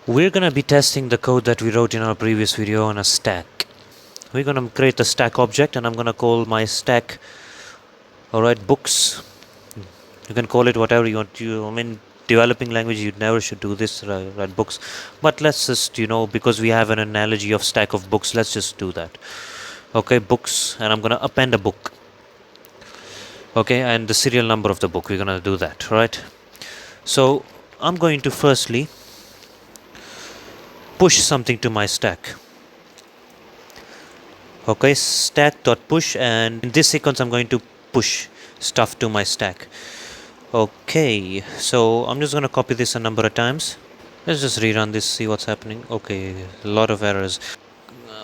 We're gonna be testing the code that we wrote in our previous video on a stack. We're gonna create a stack object and I'm gonna call my stack, alright, books. You can call it whatever you want. Developing language, you never should do this, write books. But let's just, because we have an analogy of stack of books, let's just do that. Okay, books, and I'm gonna append a book. Okay, and the serial number of the book, we're gonna do that, right? So I'm going to firstly push something to my stack. Okay, stack.push, and in this sequence I'm going to push stuff to my stack. Okay, so I'm just going to copy this a number of times. Let's just rerun this, see what's happening. Okay, a lot of errors.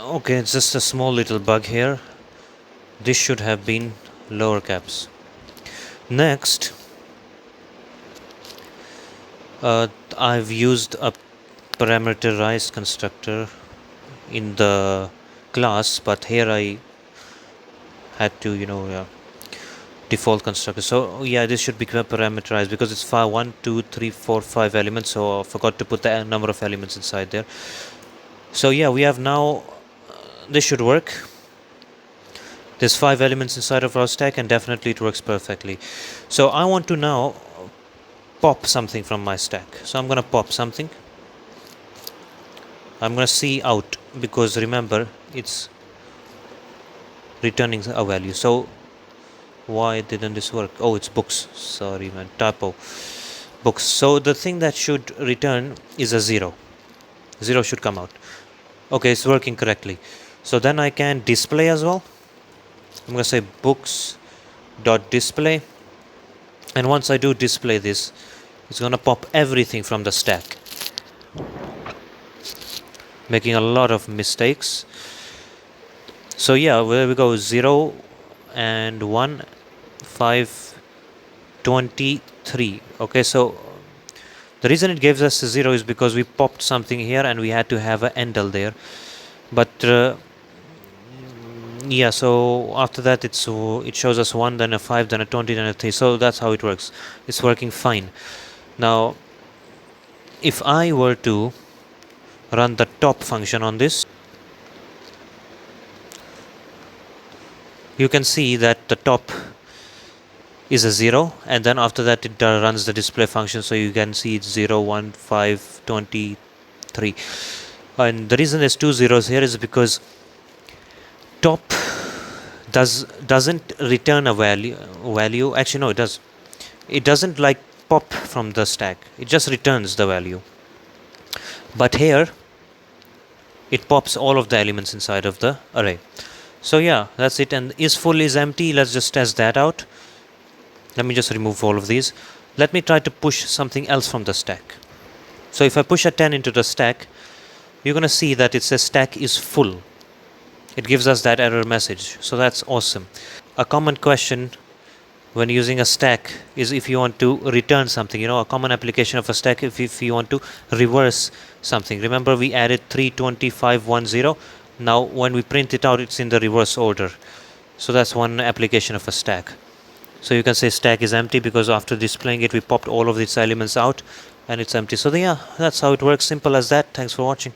Okay, it's just a small little bug here. This should have been lower caps. Next, I've used a parameterized constructor in the class, but here I had to default constructor. So yeah, this should be parameterized because it's 1, 2, 3, 4, 5 elements, so I forgot to put the number of elements inside there. So yeah, we have now this should work. There's 5 elements inside of our stack and definitely it works perfectly. So I want to now pop something from my stack. So I'm gonna pop something. I'm gonna see out, because remember it's returning a value. So why didn't this work? Oh, it's books. Sorry man, typo. Books. So the thing that should return is a 0. 0 should come out. Okay, it's working correctly. So then I can display as well. I'm gonna say books.display, and once I do display this, it's gonna pop everything from the stack, making a lot of mistakes. So yeah, there we go, 0 and 1, 5, 23. Okay, so the reason it gives us a 0 is because we popped something here and we had to have an endl there. But yeah, so after that it shows us 1, then a 5, then a 20, then a 3. So that's how it works. It's working fine. Now if I were to run the top function on this, you can see that the top is a 0, and then after that it runs the display function, so you can see it's 0, 1, 5, 23. And the reason there's 2 zeros here is because top doesn't return a value. Actually no, it doesn't like pop from the stack, it just returns the value. But here it pops all of the elements inside of the array. So yeah, that's it. And is full is empty, let's just test that out. Let me just remove all of these. Let me try to push something else from the stack. So if I push a 10 into the stack, you're gonna see that it says stack is full. It gives us that error message. So that's awesome. A common question when using a stack is if you want to return something, a common application of a stack, if you want to reverse something. Remember we added 32510. Now when we print it out, it's in the reverse order. So that's one application of a stack. So you can say stack is empty because after displaying it, we popped all of these elements out and it's empty. So yeah, that's how it works. Simple as that. Thanks for watching.